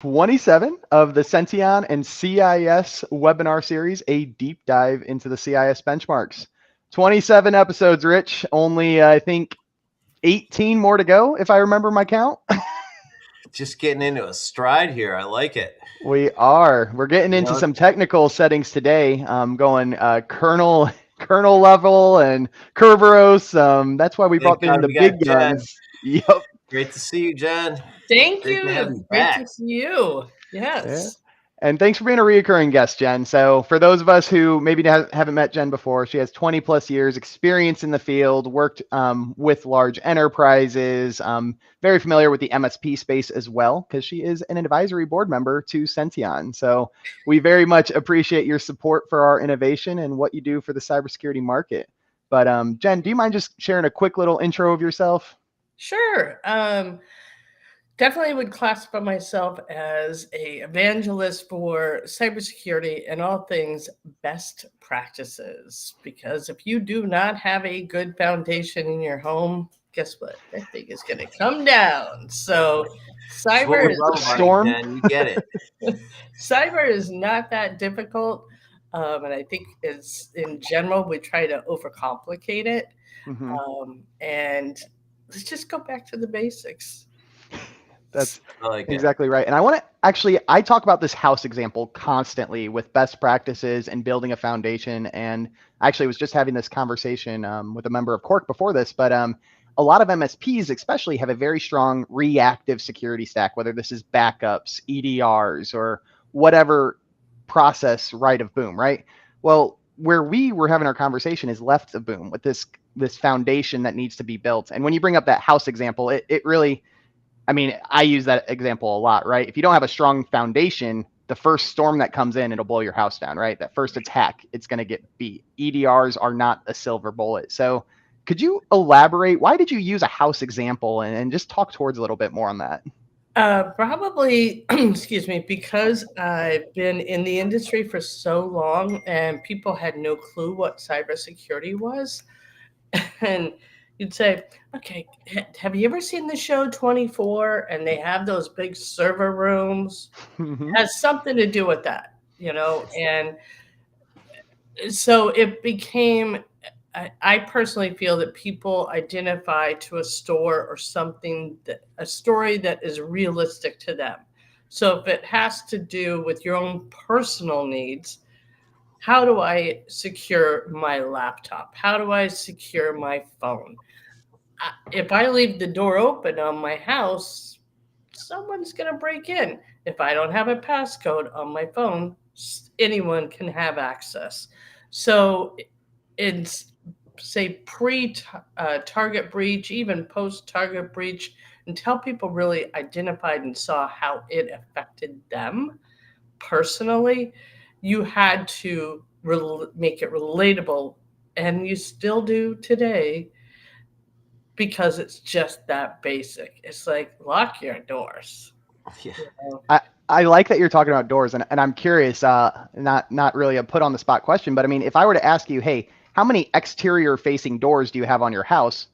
27 of the Senteon and CIS webinar series, a deep dive into the CIS benchmarks. 27 episodes, Rich. Only, I think, 18 more to go, if I remember my count. Just getting into a stride here. I like it. We are. We're getting into some technical settings today. Going kernel level and Kerberos. That's why we brought in the big guns. Yep. Great to see you, Jen. Thank Great you. to have you Great back. to see you. Yes. Yeah. And thanks for being a reoccurring guest, Jen. So for those of us who maybe haven't met Jen before, she has 20 plus years experience in the field, worked with large enterprises, very familiar with the MSP space as well, because she is an advisory board member to Senteon. So we very much appreciate your support for our innovation and what you do for the cybersecurity market. But Jen, do you mind just sharing a quick little intro of yourself? Sure. Definitely would classify myself as a evangelist for cybersecurity and all things best practices. Because if you do not have a good foundation in your home, guess what? That thing is going to come down. So cyber is storm. You get it. Cyber is not that difficult. And I think it's in general, we try to overcomplicate it. Mm-hmm. And let's just go back to the basics. That's exactly right. And I want to I talk about this house example constantly with best practices and building a foundation. And I actually was just having this conversation with a member of Cork before this, but a lot of MSPs especially have a very strong reactive security stack, whether this is backups, EDRs, or whatever process right of boom, right? Well, where we were having our conversation is left of boom with this foundation that needs to be built. And when you bring up that house example, it really, I mean, I use that example a lot, right? If you don't have a strong foundation, the first storm that comes in, it'll blow your house down, right? That first attack, it's going to get beat. EDRs are not a silver bullet. So could you elaborate? Why did you use a house example and just talk towards a little bit more on that? Probably, excuse me, because I've been in the industry for so long and people had no clue what cybersecurity was. And you'd say, okay, have you ever seen the show 24? And they have those big server rooms. Has something to do with that, you know? And so it became, I personally feel that people identify to a store or something, a story that is realistic to them. So if it has to do with your own personal needs, how do I secure my laptop? How do I secure my phone? If I leave the door open on my house, someone's going to break in. If I don't have a passcode on my phone, anyone can have access. So it's, say, pre-target breach, even post-target breach, until people really identified and saw how it affected them personally, you had to make it relatable, and you still do today, because it's just that basic. It's like, lock your doors. Yeah. You know? I like that you're talking about doors, and I'm curious, not really a put on the spot question, but I mean, if I were to ask you, hey, how many exterior facing doors do you have on your house?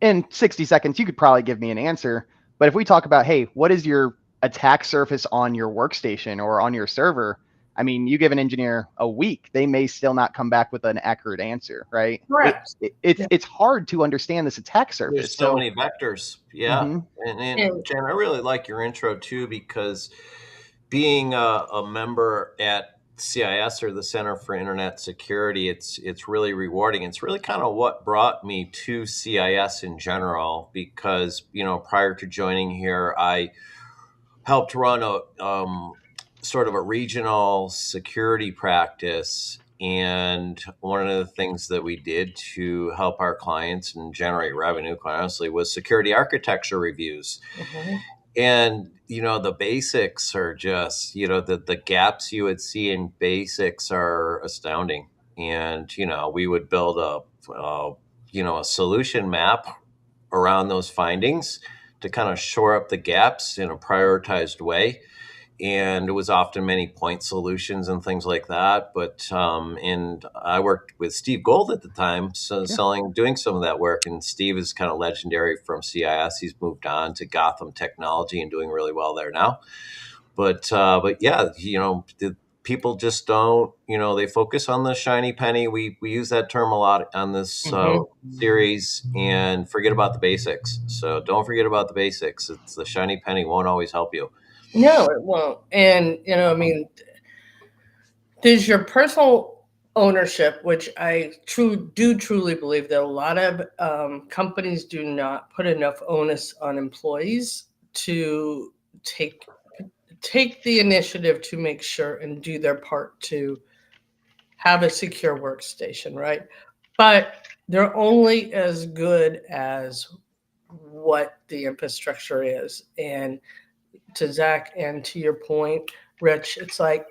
In 60 seconds, you could probably give me an answer. But if we talk about, hey, what is your attack surface on your workstation or on your server? I mean, you give an engineer a week, they may still not come back with an accurate answer, right? Correct. It's hard to understand this attack surface. There's so many vectors. Yeah. Mm-hmm. And Jen, I really like your intro too, because being a member at CIS, or the Center for Internet Security, it's really rewarding. It's really kind of what brought me to CIS in general, because, you know, prior to joining here, I helped run a sort of a regional security practice. And one of the things that we did to help our clients and generate revenue, quite honestly, was security architecture reviews. Mm-hmm. And, you know, the basics are just, you know, the gaps you would see in basics are astounding. And, you know, we would build a solution map around those findings to kind of shore up the gaps in a prioritized way. And it was often many point solutions and things like that. But and I worked with Steve Gold at the time, so doing some of that work. And Steve is kind of legendary from CIS. He's moved on to Gotham Technology and doing really well there now. But yeah, people just don't, they focus on the shiny penny. We use that term a lot on this series, and forget about the basics. So don't forget about the basics. It's the shiny penny won't always help you. No, it won't. And, I mean, there's your personal ownership, which I truly believe that a lot of companies do not put enough onus on employees to take the initiative to make sure and do their part to have a secure workstation, right? But they're only as good as what the infrastructure is. And to Zach, and to your point, Rich, it's like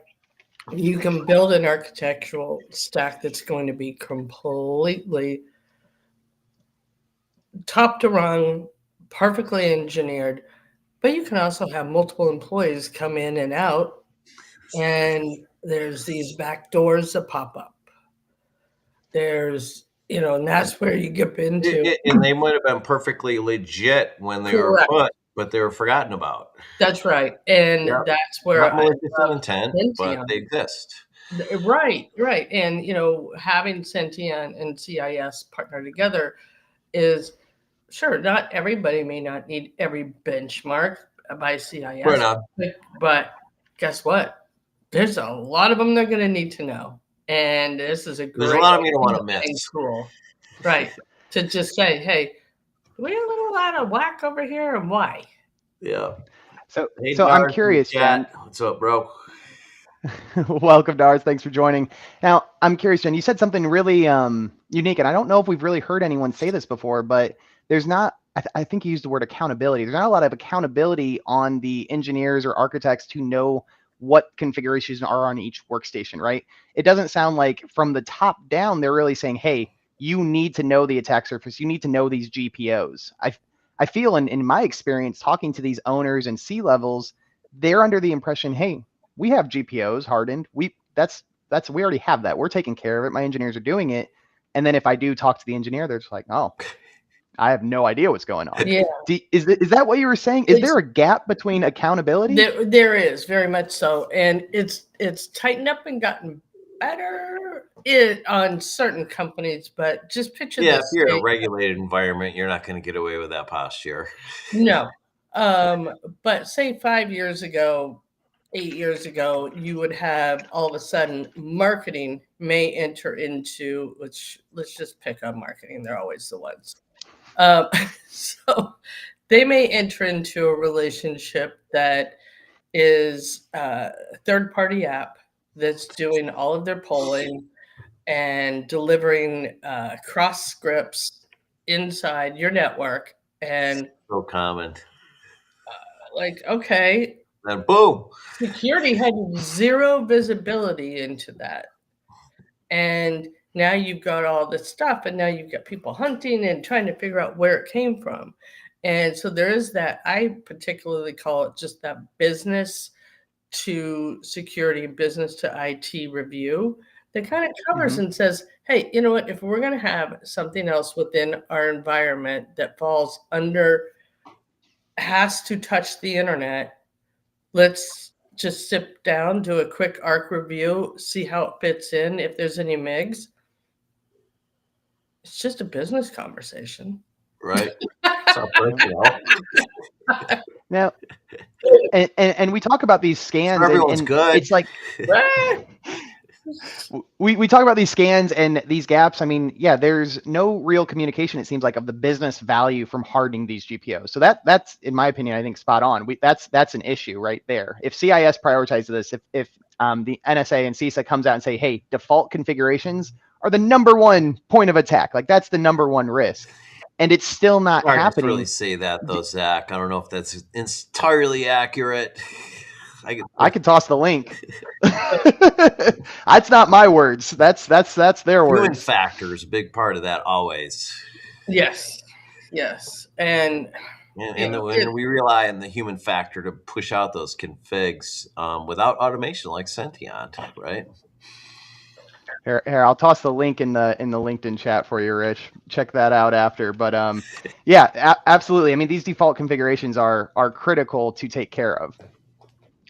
you can build an architectural stack that's going to be completely top to run, perfectly engineered, but you can also have multiple employees come in and out, and there's these back doors that pop up. There's, and that's where you get into. And they might have been perfectly legit when they were put, but they were forgotten about. That's right. And that's where not malicious intent, but they exist. Right. And, having Senteon and CIS partner together is, sure, not everybody may not need every benchmark by CIS. Fair enough. But guess what? There's a lot of them they're going to need to know. And this is There's a lot of them you don't want to miss. Cool. Right. To just say, hey, we a little out of whack over here, and why? Yeah. So I'm curious, Jen. What's up, bro? Welcome, Dars. Thanks for joining. Now, I'm curious, Jen, you said something really unique, and I don't know if we've really heard anyone say this before, but there's not, I think you used the word accountability. There's not a lot of accountability on the engineers or architects to know what configurations are on each workstation, right? It doesn't sound like from the top down, they're really saying, hey, you need to know the attack surface. You need to know these GPOs. I feel in my experience talking to these owners and C-levels, they're under the impression, hey, we have GPOs hardened. We already have that. We're taking care of it. My engineers are doing it. And then if I do talk to the engineer, they're just like, oh, I have no idea what's going on. Yeah. Is that what you were saying? Is there a gap between accountability? There is, very much so. And it's tightened up and gotten better on certain companies, but just picture this. If you're in a regulated environment, you're not going to get away with that posture. No. But say 5 years ago, 8 years ago, you would have all of a sudden marketing may enter into, let's just pick on marketing. They're always the ones. So they may enter into a relationship that is a third-party app that's doing all of their polling and delivering cross scripts inside your network. And so common. Okay. And boom. Security had zero visibility into that. And now you've got all this stuff, and now you've got people hunting and trying to figure out where it came from. And so there is that. I particularly call it just that business to security, business to IT review that kind of covers and says, hey, you know what? If we're going to have something else within our environment that falls under, has to touch the internet, let's just sit down, do a quick ARC review, see how it fits in, if there's any MIGs. It's just a business conversation. Right. Now, and we talk about these scans. Everyone's good. It's like we talk about these scans and these gaps. I mean, yeah, there's no real communication, it seems like, of the business value from hardening these GPOs. So that's, in my opinion, I think spot on. That's an issue right there. If CIS prioritizes this, if the NSA and CISA comes out and say, hey, default configurations are the #1 point of attack, like that's the #1 risk, and it's still not happening. Really say that though, Zach. I don't know if that's entirely accurate. I could toss the link. That's not my words. That's their words. Human factor is a big part of that always. Yes. And we rely on the human factor to push out those configs without automation like Senteon, right? Here, I'll toss the link in the LinkedIn chat for you, Rich. Check that out after. But yeah, absolutely. I mean, these default configurations are critical to take care of.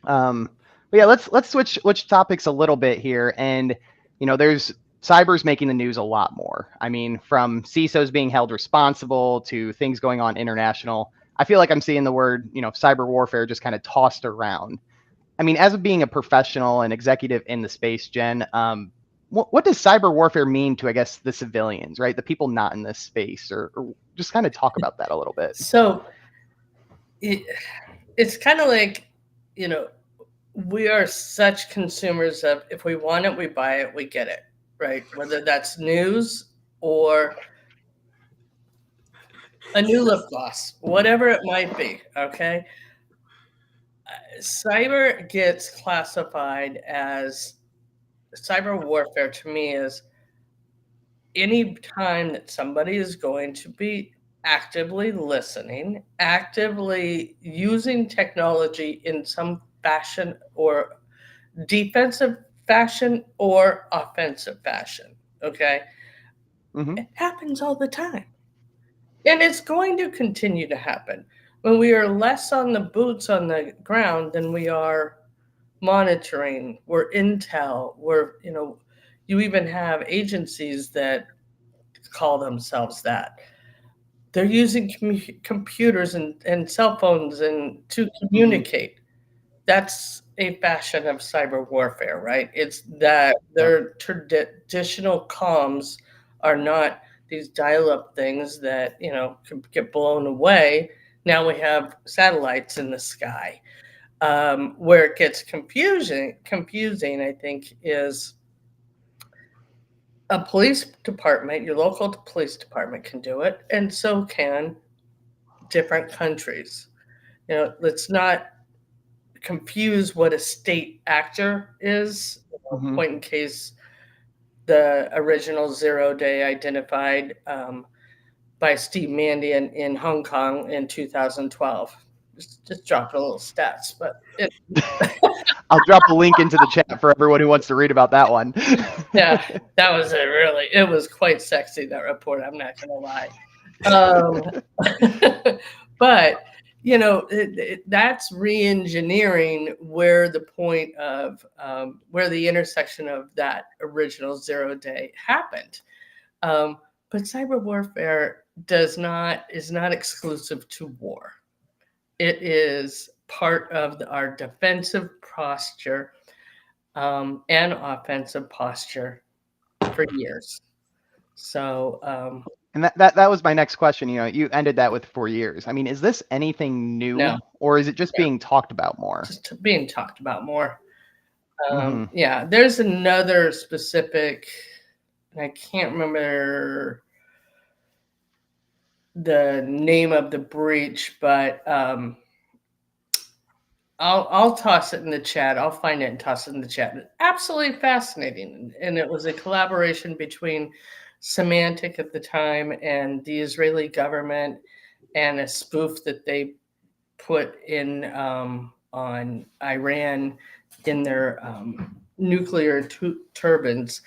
But yeah, let's switch topics a little bit here. And there's cyber's making the news a lot more. I mean, from CISOs being held responsible to things going on international. I feel like I'm seeing the word, cyber warfare just kind of tossed around. I mean, as of being a professional and executive in the space, Jen, what does cyber warfare mean to, I guess, the civilians, right? The people not in this space, or just kind of talk about that a little bit. So it's kind of like, we are such consumers of, if we want it, we buy it, we get it, right? Whether that's news or a new lip gloss, whatever it might be, okay? Cyber gets classified as, cyber warfare to me is any time that somebody is going to be actively listening, actively using technology in some fashion, or defensive fashion or offensive fashion, okay? Mm-hmm. It happens all the time. And it's going to continue to happen. When we are less on the boots on the ground than we are monitoring, we're intel, you even have agencies that call themselves that. They're using computers and cell phones and to communicate. Mm-hmm. That's a fashion of cyber warfare, right? It's that their traditional comms are not these dial-up things that can get blown away. Now we have satellites in the sky. Where it gets confusing, I think, is a police department, your local police department can do it, and so can different countries. Let's not confuse what a state actor is. Mm-hmm. Point in case, the original 0 day identified by Steve Mandian in Hong Kong in 2012. Just dropped a little stats, but I'll drop a link into the chat for everyone who wants to read about that one. Yeah, that was it was quite sexy, that report. I'm not going to lie. But that's re-engineering where the point of where the intersection of that original 0 day happened. But cyber warfare is not exclusive to war. It is part of our defensive posture and offensive posture for years. So and that was my next question. You ended that with 4 years. I mean, is this anything new? No. Or is it just being talked about more? Just being talked about more. Yeah, there's another specific, I can't remember the name of the breach, but I'll toss it in the chat. I'll find it and toss it in the chat. Absolutely fascinating. And it was a collaboration between Symantec at the time and the Israeli government, and a spoof that they put in on Iran in their nuclear turbines.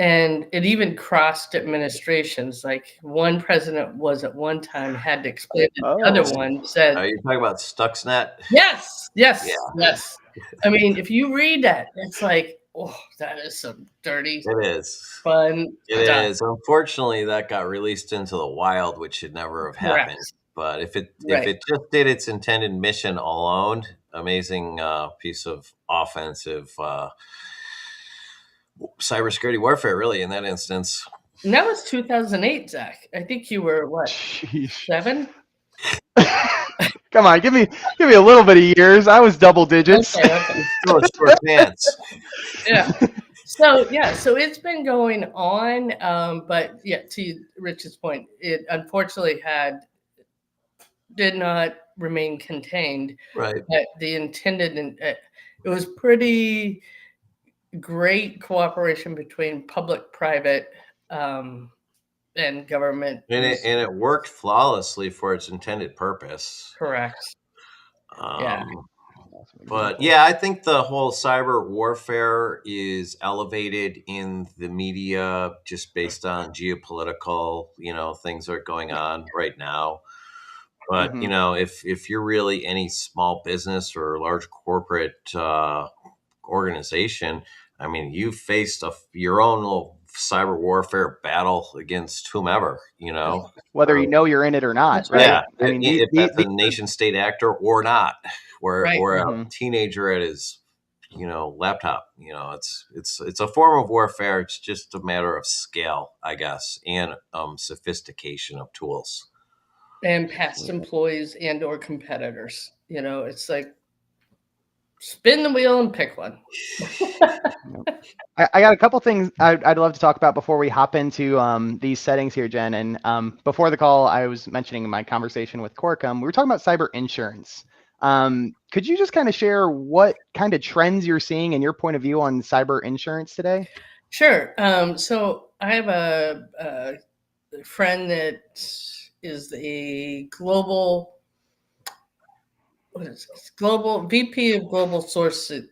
And it even crossed administrations. Like, one president was at one time had to explain to the other one, said, "Are you talking about Stuxnet?" Yes. I mean, if you read that, it's like, oh, that is some dirty, fun stuff. Is. Unfortunately, that got released into the wild, which should never have happened. Correct. But if it just did its intended mission alone, amazing piece of offensive cybersecurity warfare, really, in that instance. And that was 2008, Zach. I think you were what? 7? Come on, give me a little bit of years. I was double digits. Okay. Still short pants. Yeah. So it's been going on, but yeah, to Rich's point, it unfortunately did not remain contained. Right. But the intended, it was pretty great cooperation between public, private, and government. And it worked flawlessly for its intended purpose. Correct. Yeah. But yeah, I think the whole cyber warfare is elevated in the media just based on geopolitical, things that are going on right now. But if you're really any small business or large corporate organization, I mean, you faced your own little cyber warfare battle against whomever, whether you're in it or not, right? Yeah, I mean, if that's a nation state actor or not, or a teenager at his laptop, it's a form of warfare. It's just a matter of scale, I guess, and sophistication of tools. And past employees and or competitors. It's like spin the wheel and pick one. I got a couple things I'd love to talk about before we hop into these settings here, Jen. And before the call, I was mentioning in my conversation with Corcom, we were talking about cyber insurance. Could you just kind of share what kind of trends you're seeing and your point of view on cyber insurance today? Sure. So I have a friend that is a global VP of global sourcing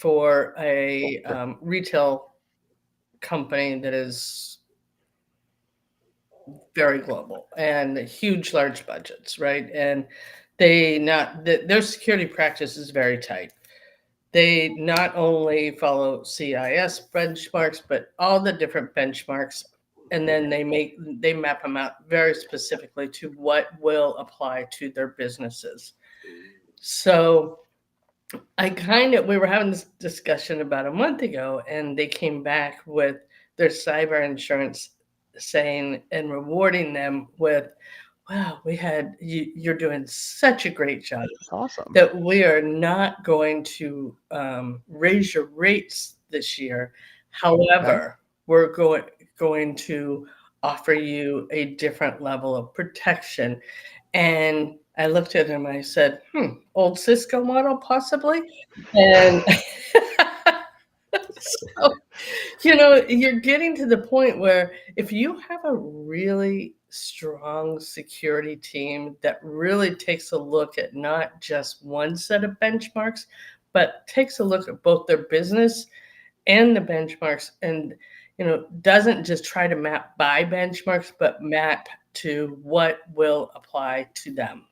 for a retail company that is very global and huge, large budgets, right? And their security practice is very tight. They not only follow CIS benchmarks, but all the different benchmarks, and then they map them out very specifically to what will apply to their businesses. So we were having this discussion about a month ago, and they came back with their cyber insurance saying and rewarding them with, wow, you're doing such a great job. That's awesome. That we are not going to raise your rates this year. However, we're going to offer you a different level of protection. And I looked at him and I said, old Cisco model possibly? And so, you're getting to the point where if you have a really strong security team that really takes a look at not just one set of benchmarks, but takes a look at both their business and the benchmarks, and doesn't just try to map by benchmarks, but map to what will apply to them.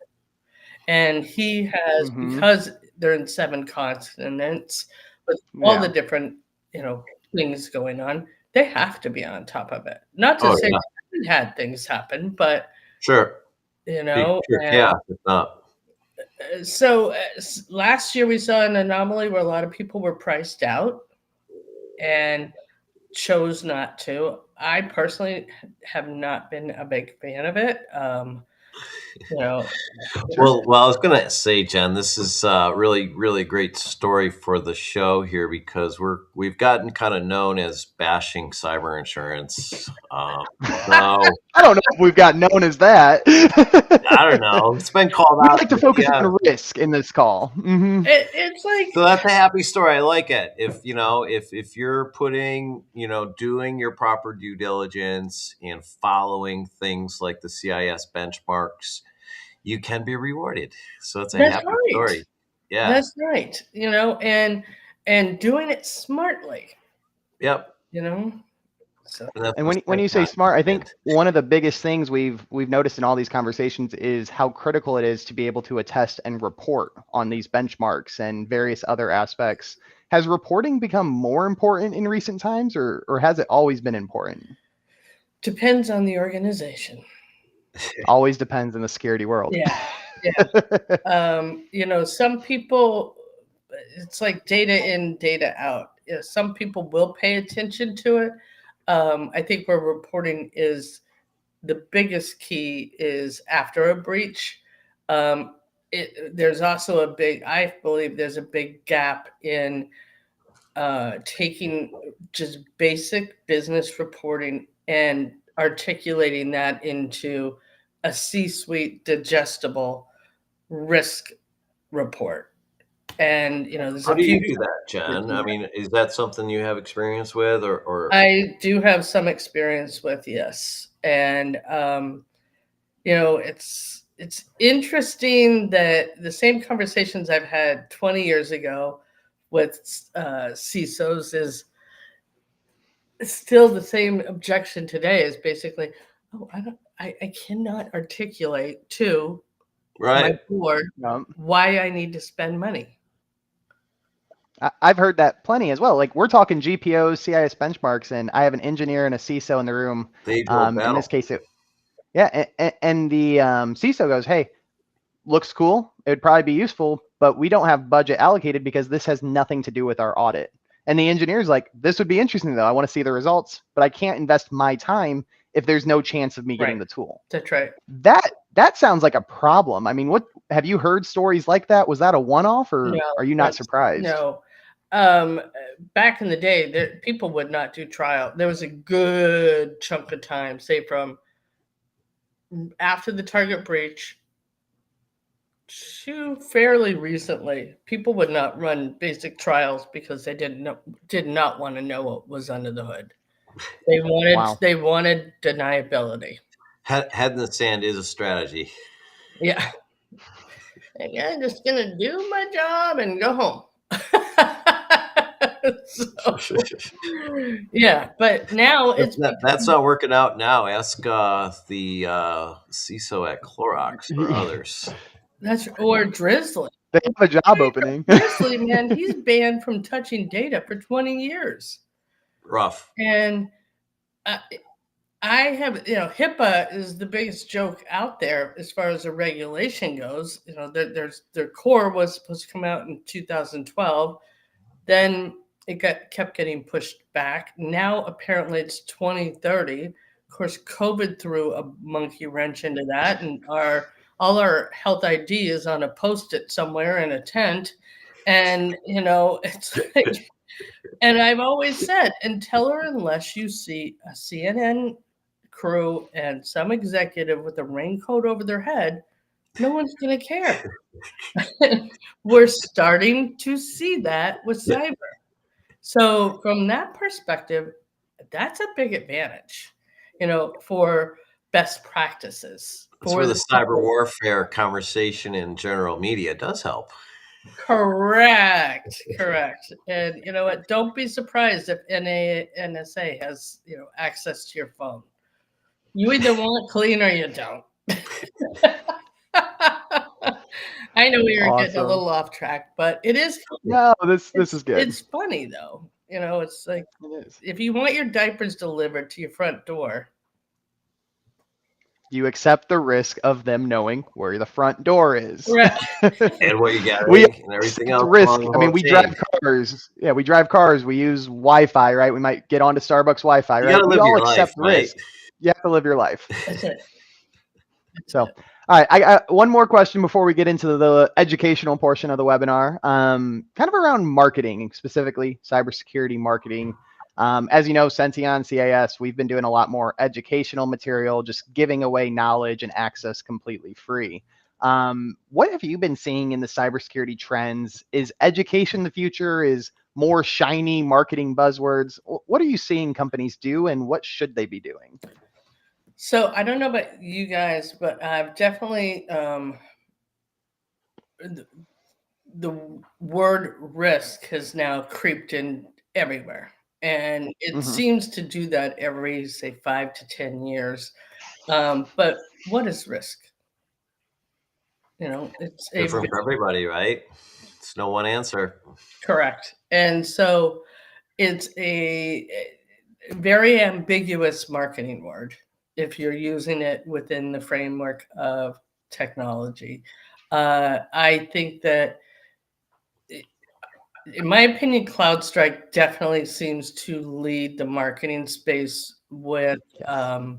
And he has, because they're in 7 continents with all the different things going on, they have to be on top of it. Not to say they haven't had things happen, but sure, yeah, it's not. So last year we saw an anomaly where a lot of people were priced out and chose not to. I personally have not been a big fan of it. Well, I was going to say, Jen, this is really, really great story for the show here because we've gotten kind of known as bashing cyber insurance. I don't know if we've got known as that. I don't know. It's been called out. We like to focus on risk in this call. It's like, so that's a happy story. I like it. If if you're putting, doing your proper due diligence and following things like the CIS benchmarks, you can be rewarded. So it's a happy story. Yeah, that's right. And doing it smartly. Yep. So. And when you say smart, I think one of the biggest things we've noticed in all these conversations is how critical it is to be able to attest and report on these benchmarks and various other aspects. Has reporting become more important in recent times, or has it always been important? Depends on the organization. Always depends in the security world. Yeah. Some people, it's like data in, data out. Some people will pay attention to it. I think where reporting is the biggest key is after a breach. There's also I believe there's a big gap in taking just basic business reporting and articulating that into a C-suite digestible risk report. And how do you do that, Jen? I mean, is that something you have experience with, or? I do have some experience with, yes. And it's interesting that the same conversations I've had 20 years ago with CISOs is still the same objection today. Is basically, Oh, I cannot articulate to Right. my board why I need to spend money. I've heard that plenty as well. Like we're talking GPOs, CIS benchmarks, and I have an engineer and a CISO in the room. In this case, and the CISO goes, "Hey, looks cool. It would probably be useful, but we don't have budget allocated because this has nothing to do with our audit." And the engineer's like, "This would be interesting though. I want to see the results, but I can't invest my time if there's no chance of me getting the tool." That's right. That sounds like a problem. I mean, what have you heard stories like that? Was that a one-off, or are you not surprised? No. Back in the day, people would not do trial. There was a good chunk of time, say from after the Target breach to fairly recently, people would not run basic trials because they did not want to know what was under the hood. They wanted deniability. Head in the sand is a strategy. Yeah. And I'm just gonna do my job and go home. Yeah, but now that's not working out now. Ask the CISO at Clorox or others. Or Drizzly. They have a job opening. Drizzly, man, he's banned from touching data for 20 years. Rough. And I have, HIPAA is the biggest joke out there as far as the regulation goes. Their core was supposed to come out in 2012. Then it kept getting pushed back. Now apparently it's 2030. Of course, COVID threw a monkey wrench into that, and all our health ID is on a Post-it somewhere in a tent, and it's like. And I've always said, until or unless you see a CNN crew and some executive with a raincoat over their head, no one's going to care. We're starting to see that with cyber. So from that perspective, that's a big advantage, for best practices. That's where the cyber warfare conversation in general media does help. Correct. And you know what? Don't be surprised if NSA has access to your phone. You either want it clean or you don't. I know we were getting a little off track, but it is. No, this is good. It's funny though. It's like if you want your diapers delivered to your front door, you accept the risk of them knowing where the front door is. Right. And what you got and everything else. Risk. I mean, we drive cars. Yeah, we drive cars. We use Wi-Fi, right? We might get onto Starbucks Wi-Fi, right? We all accept risk. You have to live your life. That's it. So, all right, I got one more question before we get into the educational portion of the webinar. Kind of around marketing, specifically cybersecurity marketing. As you know, Senteon, CIS, we've been doing a lot more educational material, just giving away knowledge and access completely free. What have you been seeing in the cybersecurity trends? Is education the future? Is more shiny marketing buzzwords? What are you seeing companies do, and what should they be doing? So I don't know about you guys, but I've definitely the word risk has now creeped in everywhere. And it seems to do that every, say, 5 to 10 years. But what is risk? It's different for everybody, right? It's no one answer. Correct. And so it's a very ambiguous marketing word if you're using it within the framework of technology. I think that, in my opinion, CrowdStrike definitely seems to lead the marketing space with a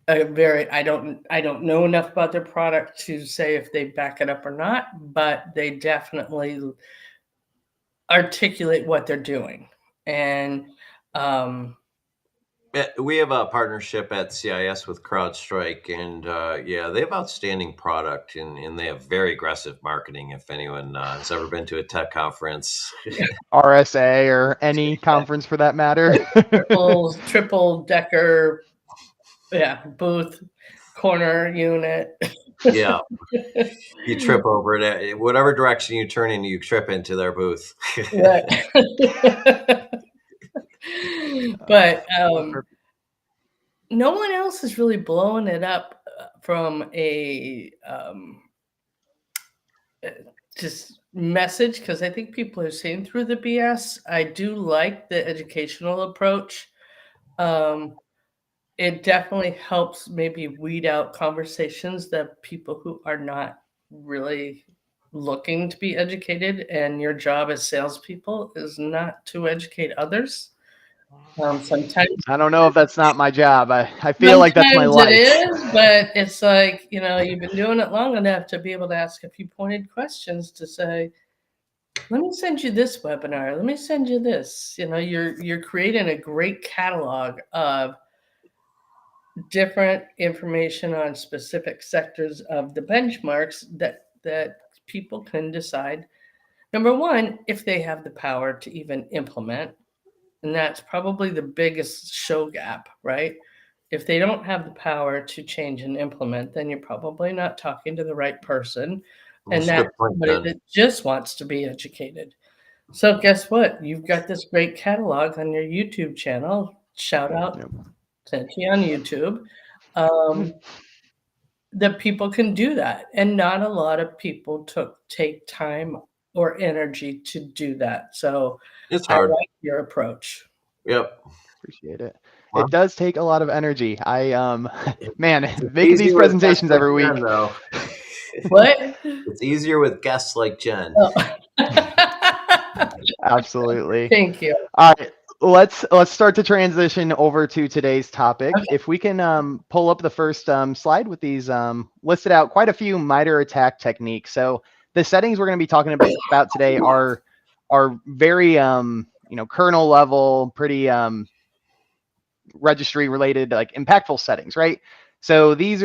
very. I don't know enough about their product to say if they back it up or not, but they definitely articulate what they're doing. And we have a partnership at CIS with CrowdStrike, and they have outstanding product, and they have very aggressive marketing. If anyone has ever been to a tech conference, RSA or any conference for that matter, triple decker, booth, corner unit. Yeah, you trip over it. Whatever direction you turn in, you trip into their booth. But no one else is really blowing it up from a just message, because I think people are seeing through the BS. I do like the educational approach. It definitely helps maybe weed out conversations that people who are not really looking to be educated, and your job as salespeople is not to educate others. Sometimes I don't know if that's not my job. I feel like that's my sometimes it life. is, but it's like, you've been doing it long enough to be able to ask a few pointed questions to say, let me send you this webinar. Let me send you this. You're creating a great catalog of different information on specific sectors of the benchmarks that people can decide, number one, if they have the power to even implement. And that's probably the biggest show gap, right? If they don't have the power to change and implement, then you're probably not talking to the right person. And that's somebody that just wants to be educated. So guess what? You've got this great catalog on your YouTube channel. Shout out Senteon on YouTube. That people can do that. And not a lot of people take time or energy to do that. So it's hard. I like your approach. Yep. Appreciate it. It does take a lot of energy. Man, It's making these presentations every week. Jen, though. What? It's easier with guests like Jen. Oh. Absolutely. Thank you. All right, let's start to transition over to today's topic. Okay. If we can pull up the first slide with these listed out quite a few MITRE attack techniques. So the settings we're going to be talking about today are very kernel level, pretty registry related, like impactful settings, right? So these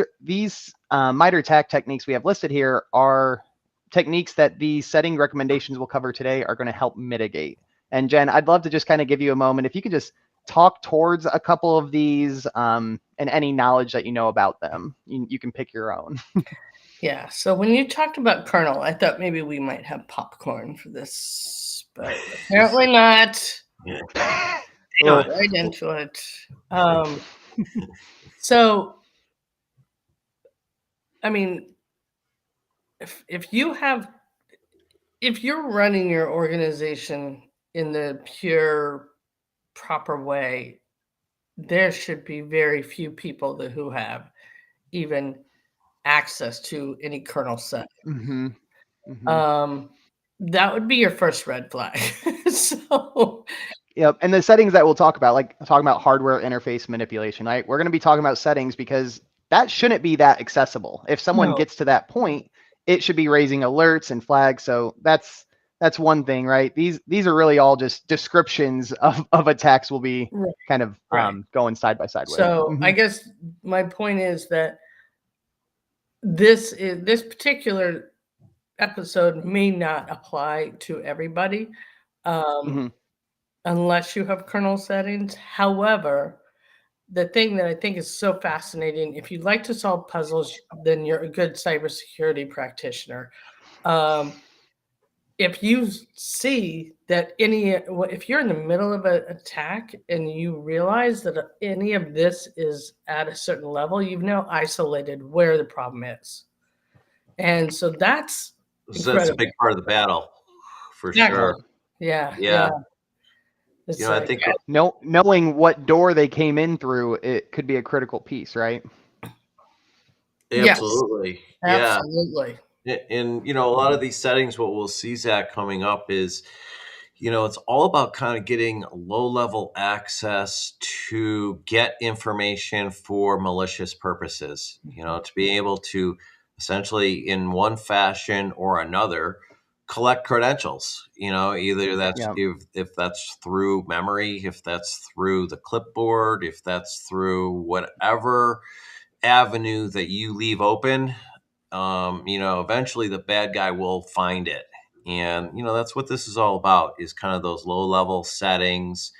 MITRE attack techniques we have listed here are techniques that the setting recommendations we'll cover today are going to help mitigate. And Jen, I'd love to just kind of give you a moment. If you could just talk towards a couple of these and any knowledge that you know about them, you can pick your own. Yeah. So when you talked about kernel, I thought maybe we might have popcorn for this, but apparently not. Right into it. So, I mean, if you're running your organization in the pure, proper way, there should be very few people who have even access to any kernel set. Mm-hmm. Mm-hmm. That would be your first red flag. So, yep. And the settings that we'll talk about, like talking about hardware interface manipulation, right? We're going to be talking about settings because that shouldn't be that accessible. If someone gets to that point, it should be raising alerts and flags. So that's one thing, right? These are really all just descriptions of attacks we'll be kind of going side by side with. So I guess my point is that this particular episode may not apply to everybody unless you have kernel settings. However, the thing that I think is so fascinating, if you like to solve puzzles, then you're a good cybersecurity practitioner. If you see that if you're in the middle of an attack and you realize that any of this is at a certain level, you've now isolated where the problem is. And so that's a big part of the battle, for sure. Yeah. I think knowing what door they came in through, it could be a critical piece, right? Absolutely. Yes. Absolutely. And a lot of these settings, what we'll see, Zach, coming up is, it's all about kind of getting low-level access to get information for malicious purposes, to be able to essentially in one fashion or another collect credentials, either that's if that's through memory, if that's through the clipboard, if that's through whatever avenue that you leave open, eventually the bad guy will find it. And, that's what this is all about, is kind of those low level settings,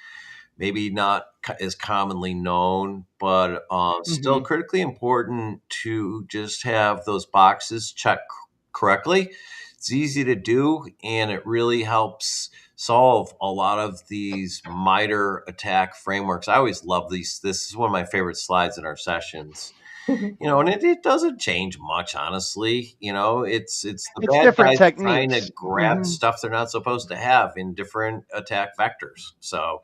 maybe not as commonly known, but still critically important to just have those boxes checked correctly. It's easy to do, and it really helps solve a lot of these MITRE attack frameworks. I always love these. This is one of my favorite slides in our sessions. And it doesn't change much, honestly. It's the bad different guys techniques. trying to grab stuff they're not supposed to have in different attack vectors. So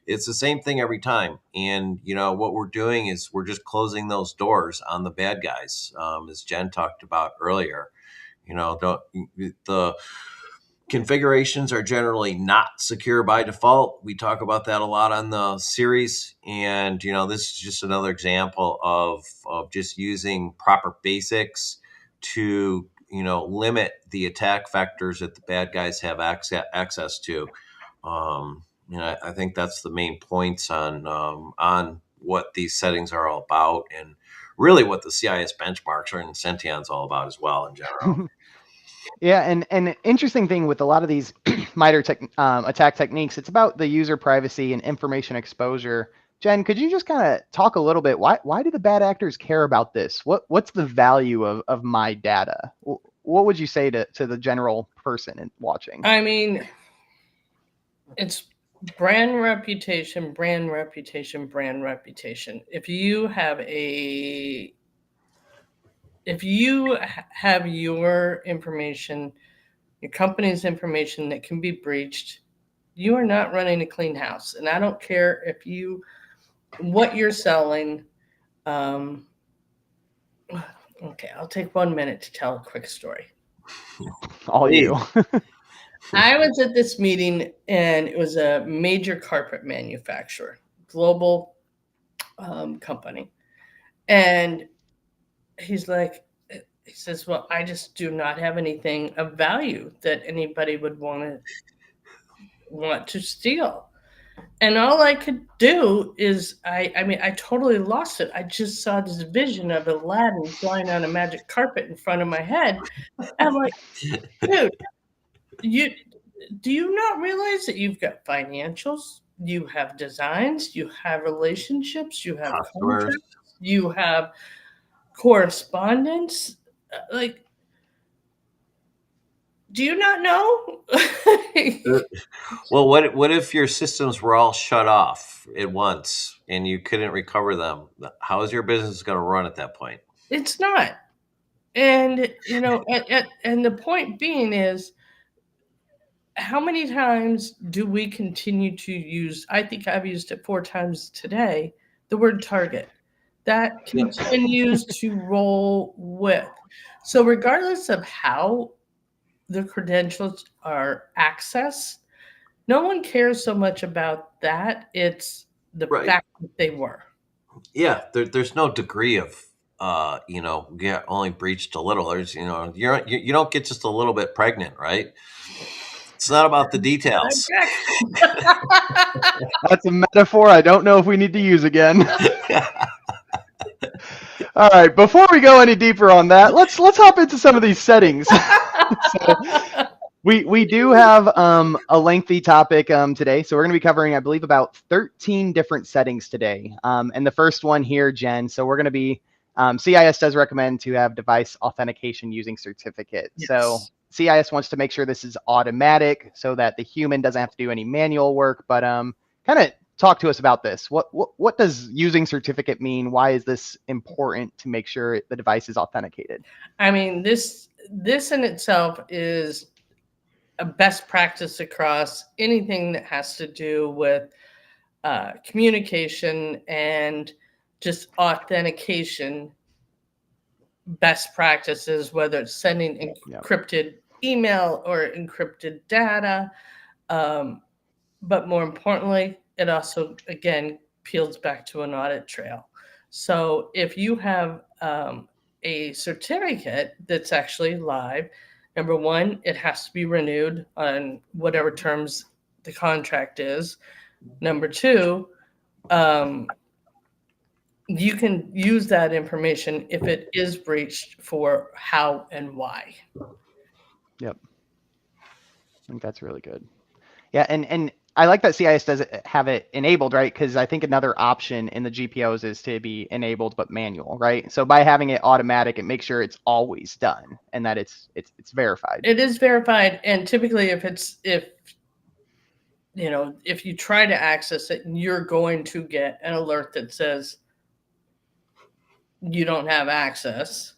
it's the same thing every time. And, what we're doing is we're just closing those doors on the bad guys, as Jen talked about earlier. The configurations are generally not secure by default. We talk about that a lot on the series. And, this is just another example of just using proper basics to, limit the attack vectors that the bad guys have access to. I think that's the main points on what these settings are all about, and really what the CIS benchmarks are and Senteon's all about as well in general. Yeah, and an interesting thing with a lot of these MITRE attack techniques, it's about the user privacy and information exposure. Jen, could you just kind of talk a little bit? Why do the bad actors care about this? What's the value of my data? What would you say to the general person watching? I mean, it's brand reputation, brand reputation, brand reputation. If you have your information, your company's information that can be breached, you are not running a clean house. And I don't care what you're selling. Okay, I'll take 1 minute to tell a quick story. All you. I was at this meeting, and it was a major carpet manufacturer, global company. And he says, well, I just do not have anything of value that anybody would want to steal. And all I could do is, I totally lost it. I just saw this vision of Aladdin flying on a magic carpet in front of my head. And I'm like, dude, do you not realize that you've got financials, you have designs, you have relationships, you have contracts, you have correspondence? Do you not know? Well, what if your systems were all shut off at once and you couldn't recover them? How is your business going to run at that point? It's not. And, and the point being is, how many times do we continue to use, I think I've used it 4 times today, the word target. That continues to roll with. So regardless of how the credentials are accessed, no one cares so much about that. It's the fact that they were. Yeah, there's no degree of only breached a little. There's you don't get just a little bit pregnant, right? It's not about the details. That's a metaphor I don't know if we need to use again. All right, before we go any deeper on that, let's hop into some of these settings. So we do have a lengthy topic today, so we're going to be covering, I believe, about 13 different settings today. And the first one here, Jen, so we're going to be, CIS does recommend to have device authentication using certificate. Yes. So CIS wants to make sure this is automatic so that the human doesn't have to do any manual work, but kind of talk to us about this. What does using certificate mean? Why is this important to make sure the device is authenticated? I mean, this in itself is a best practice across anything that has to do with communication and just authentication best practices, whether it's sending encrypted email or encrypted data. But more importantly, it also, again, peels back to an audit trail. So if you have a certificate that's actually live, number one, it has to be renewed on whatever terms the contract is. Number two, you can use that information if it is breached for how and why. Yep. I think that's really good. Yeah, and I like that CIS does have it enabled, right? Because I think another option in the GPOs is to be enabled but manual, right? So by having it automatic, it makes sure it's always done and that it's verified. It is verified, and typically if if you try to access it, you're going to get an alert that says you don't have access.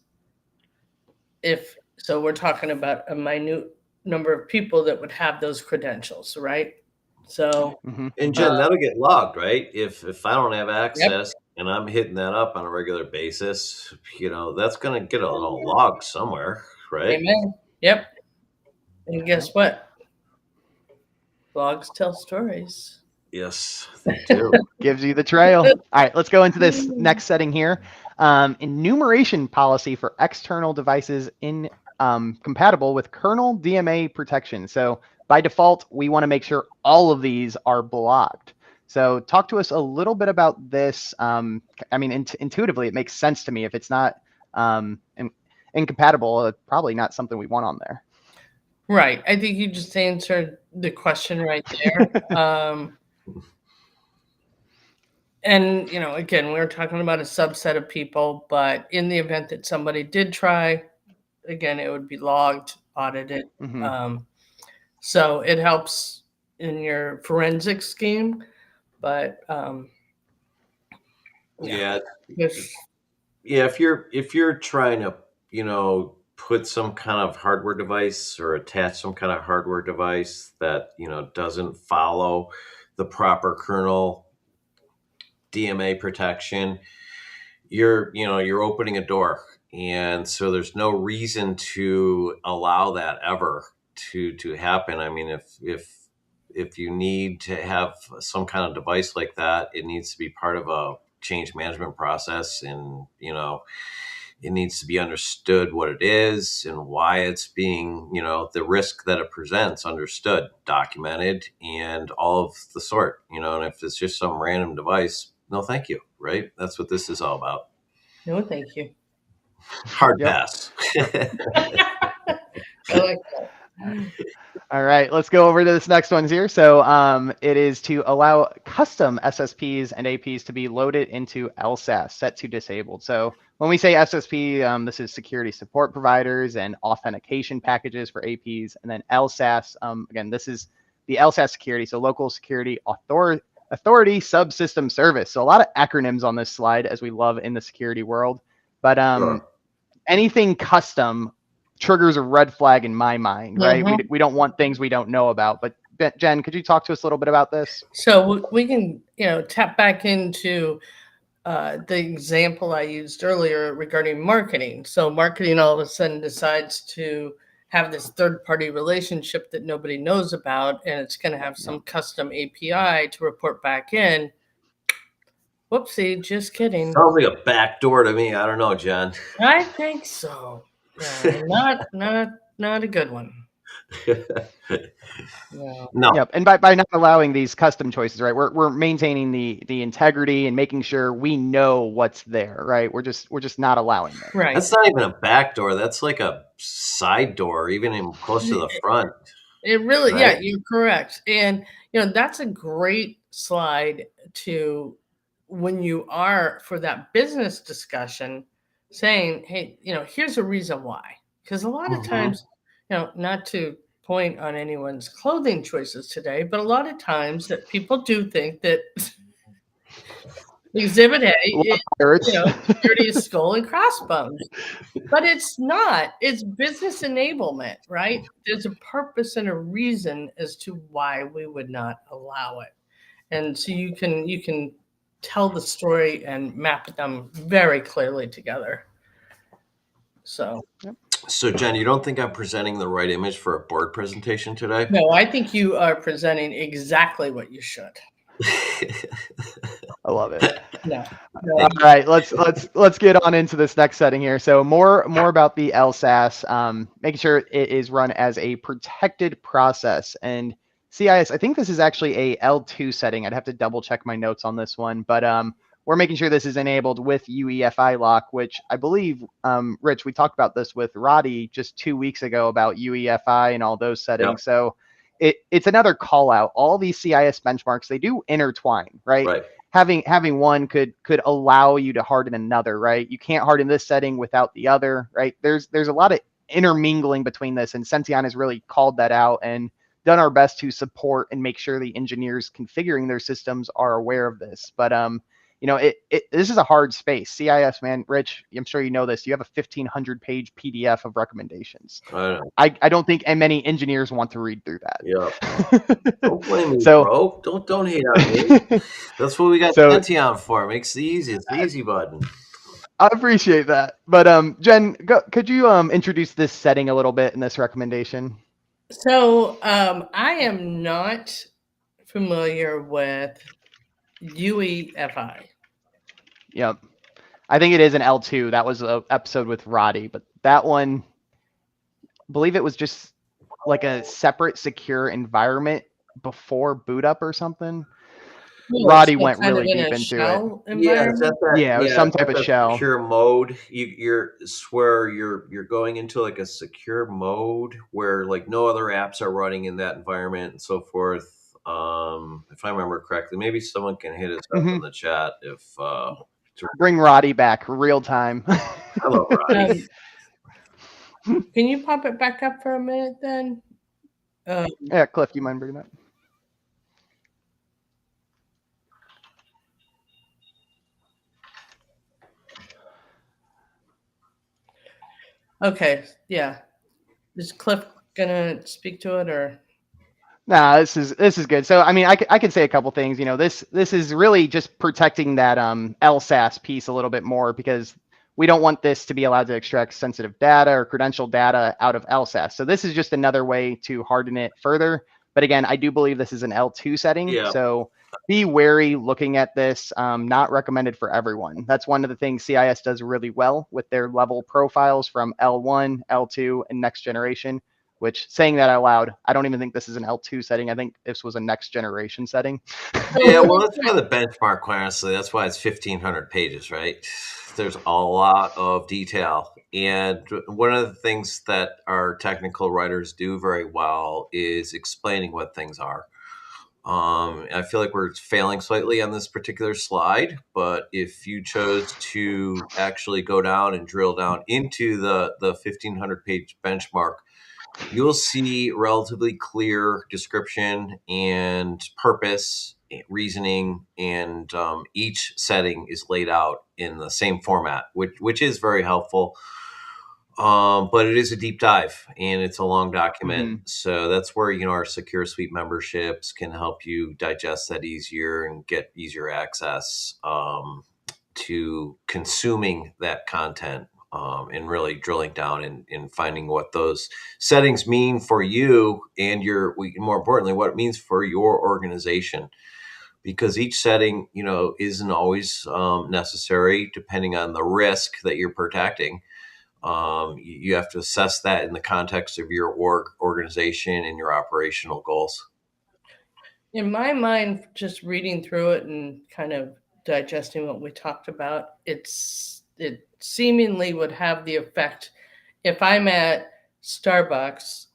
So we're talking about a minute number of people that would have those credentials, right? So, and Jen, that'll get logged, right? If I don't have access and I'm hitting that up on a regular basis, that's going to get a little log somewhere, right? Amen. Yep. And guess what? Logs tell stories. Yes, they do. Gives you the trail. All right, let's go into this next setting here. Enumeration policy for external devices compatible with kernel DMA protection. So by default, we want to make sure all of these are blocked. So talk to us a little bit about this. Intuitively, it makes sense to me. If it's not incompatible, it's probably not something we want on there. Right. I think you just answered the question right there. And, again, we're talking about a subset of people, but in the event that somebody did try, again, it would be logged, audited. So it helps in your forensic scheme, but if you're trying to put some kind of hardware device or attach some kind of hardware device that doesn't follow the proper kernel DMA protection, you're opening a door, and so there's no reason to allow that ever to happen. I mean, if you need to have some kind of device like that, it needs to be part of a change management process, and it needs to be understood what it is and why it's being, the risk that it presents, understood, documented, and all of the sort, and if it's just some random device, no thank you, right? That's what this is all about. No thank you. Hard pass. I like that. All right, let's go over to this next one here. So it is to allow custom SSPs and APs to be loaded into LSASS, set to disabled. So when we say SSP, this is security support providers and authentication packages for APs. And then LSASS, again, this is the LSASS security, so local security authority subsystem service. So a lot of acronyms on this slide, as we love in the security world. But anything custom triggers a red flag in my mind, right? We don't want things we don't know about. But Jen, could you talk to us a little bit about this? So we can, tap back into the example I used earlier regarding marketing. So marketing all of a sudden decides to have this third-party relationship that nobody knows about, and it's going to have some custom API to report back in. Whoopsie, just kidding. Sounds like a backdoor to me. I don't know, Jen. I think so. Not a good one. No. Yep. And by not allowing these custom choices, right, we're maintaining the integrity and making sure we know what's there, right? We're just not allowing it. Right. That's not even a back door. That's like a side door, even close to the front. It really, right? You're correct. And that's a great slide to when you are for that business discussion saying, hey, here's a reason why. Because a lot of times, not to point on anyone's clothing choices today, but a lot of times that people do think that Exhibit A is, security is skull and crossbones. But it's not. It's business enablement, right? There's a purpose and a reason as to why we would not allow it. And so you can tell the story and map them very clearly together. So Jen, you don't think I'm presenting the right image for a board presentation today? No, I think you are presenting exactly what you should. I love it. No. All right, let's get on into this next setting here. So more about the LSASS, making sure it is run as a protected process. And CIS, I think this is actually a L2 setting. I'd have to double check my notes on this one, but we're making sure this is enabled with UEFI Lock, which I believe, Rich, we talked about this with Roddy just 2 weeks ago about UEFI and all those settings. Yep. So it's another call out. All these CIS benchmarks, they do intertwine, right? Right. Having one could allow you to harden another, right? You can't harden this setting without the other, right? There's a lot of intermingling between this, and Senteon has really called that out. And done our best to support and make sure the engineers configuring their systems are aware of this. But this is a hard space. CIS, man, Rich, I'm sure you know this. You have a 1,500-page PDF of recommendations. I don't think many engineers want to read through that. Yeah. Don't blame me, bro. Don't hate on me. That's what we got Senteon for. Makes it easy. It's the easy button. I appreciate that. But Jen, could you introduce this setting a little bit in this recommendation? So I am not familiar with UEFI. Yep. I think it is an L2. That was an episode with Roddy, but that one, I believe it was just like a separate secure environment before boot up or something. Roddy went really deep into it. Yeah, it was some type of shell. Secure mode. You're going into like a secure mode where like no other apps are running in that environment and so forth. If I remember correctly, maybe someone can hit us up in the chat if bring Roddy back real time. Hello, Roddy. Can you pop it back up for a minute then? Yeah, Cliff, you mind bringing that? Okay, yeah. Is Cliff gonna speak to it or? Nah, this is good. So I mean, I could say a couple things. This is really just protecting that LSASS piece a little bit more, because we don't want this to be allowed to extract sensitive data or credential data out of LSASS. So this is just another way to harden it further. But again, I do believe this is an L2 setting. Yeah. So be wary looking at this. Not recommended for everyone. That's one of the things CIS does really well with their level profiles from L1, L2, and next generation. Which, saying that out loud, I don't even think this is an L2 setting. I think this was a next generation setting. Yeah, well, that's why the benchmark, quite honestly, that's why it's 1,500 pages, right? There's a lot of detail. And one of the things that our technical writers do very well is explaining what things are. I feel like we're failing slightly on this particular slide, but if you chose to actually go down and drill down into the 1,500 page benchmark, you'll see relatively clear description and purpose, reasoning, and each setting is laid out in the same format, which is very helpful. But it is a deep dive and it's a long document. Mm-hmm. So that's where, our Secure Suite memberships can help you digest that easier and get easier access to consuming that content. And really drilling down and finding what those settings mean for you and more importantly, what it means for your organization. Because each setting, isn't always necessary depending on the risk that you're protecting. You have to assess that in the context of your organization and your operational goals. In my mind, just reading through it and kind of digesting what we talked about, it seemingly would have the effect, if I'm at Starbucks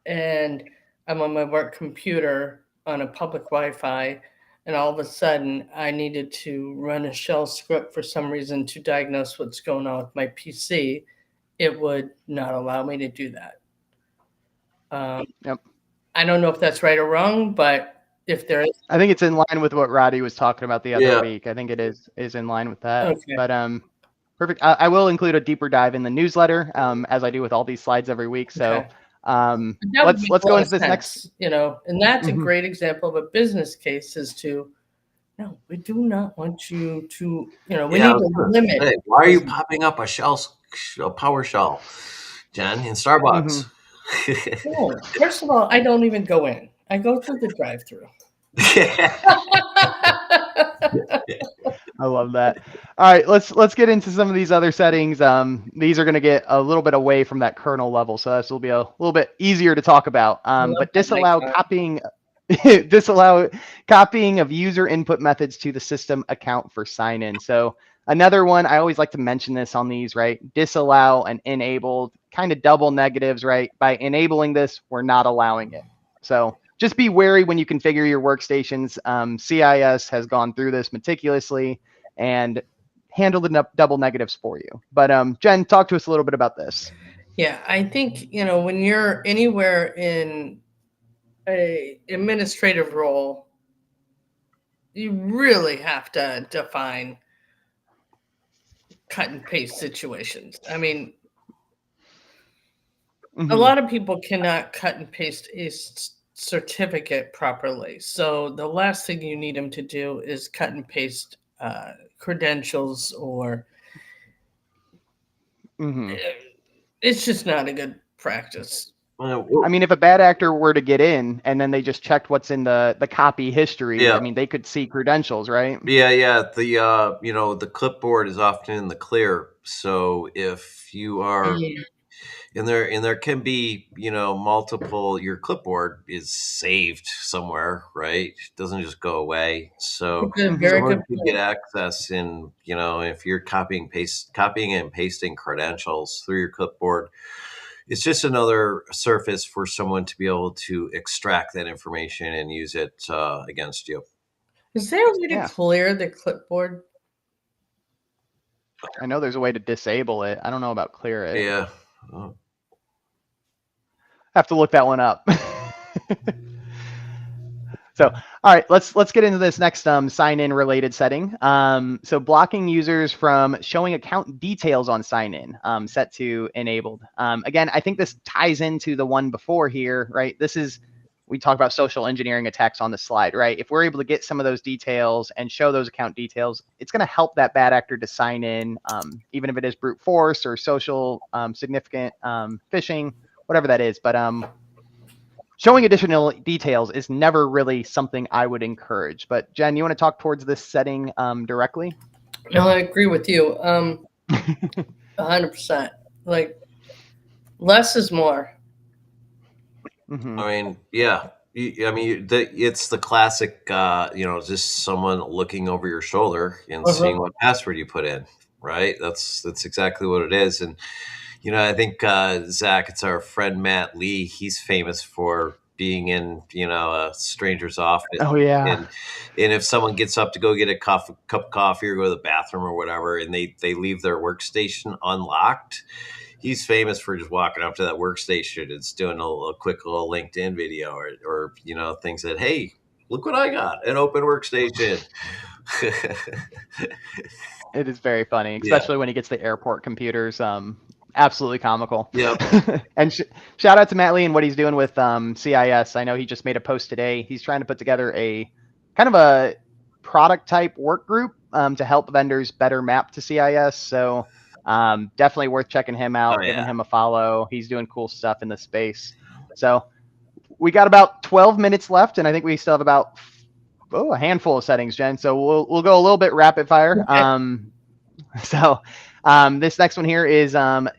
and I'm on my work computer on a public Wi-Fi, and all of a sudden I needed to run a shell script for some reason to diagnose what's going on with my PC, it would not allow me to do that. Yep. I don't know if that's right or wrong, but if there is, I think it's in line with what Roddy was talking about the other week. I think it is in line with that. Okay. But perfect. I will include a deeper dive in the newsletter, as I do with all these slides every week. So let's go into this next. And that's a great example of a business case as to, no, we do not want you to, we need to limit. Hey, why are you popping up a PowerShell, Jen, in Starbucks? No, first of all, I don't even go in. I go through the drive-through. I love that. All right, let's get into some of these other settings. These are going to get a little bit away from that kernel level, so this will be a little bit easier to talk about. But disallow copying of user input methods to the system account for sign-in. So another one, I always like to mention this on these, right? Disallow and enable, kind of double negatives, right? By enabling this, we're not allowing it. So just be wary when you configure your workstations. CIS has gone through this meticulously and handled the double negatives for you. But Jen, talk to us a little bit about this. Yeah, I think, when you're anywhere in a administrative role, you really have to define cut and paste situations. I mean, a lot of people cannot cut and paste a certificate properly. So the last thing you need them to do is cut and paste credentials, or it's just not a good practice. I mean, if a bad actor were to get in and then they just checked what's in the copy history, I mean, they could see credentials, right? Yeah. The the clipboard is often in the clear. So if you are and there can be, multiple, your clipboard is saved somewhere, right? It doesn't just go away. So someone could get access in, if you're copying and pasting credentials through your clipboard, it's just another surface for someone to be able to extract that information and use it against you. Is there a way to clear the clipboard? I know there's a way to disable it. I don't know about clear it. Yeah. Have to look that one up. So, all right, let's get into this next sign-in related setting. So blocking users from showing account details on sign-in, set to enabled. Again, I think this ties into the one before here, right? We talk about social engineering attacks on the slide, right? If we're able to get some of those details and show those account details, it's going to help that bad actor to sign in, even if it is brute force or social significant phishing, whatever that is. But showing additional details is never really something I would encourage. But Jen, you want to talk towards this setting directly? No, I agree with you. 100%. Like, less is more. I mean, yeah. It's the classic, just someone looking over your shoulder and seeing what password you put in, right? That's exactly what it is. And I think Zach, it's our friend Matt Lee. He's famous for being in, a stranger's office. Oh yeah. And if someone gets up to go get a cup of coffee or go to the bathroom or whatever, and they leave their workstation unlocked, he's famous for just walking up to that workstation and doing a quick little LinkedIn video or things that, hey, look what I got, an open workstation. It is very funny, especially when he gets the airport computers. Absolutely comical. Yep. And shout out to Matt Lee and what he's doing with CIS. I know he just made a post today. He's trying to put together a kind of a product type work group to help vendors better map to CIS. So definitely worth checking him out, giving him a follow. He's doing cool stuff in the space. So we got about 12 minutes left, and I think we still have about a handful of settings, Jen. So we'll go a little bit rapid fire. This next one here is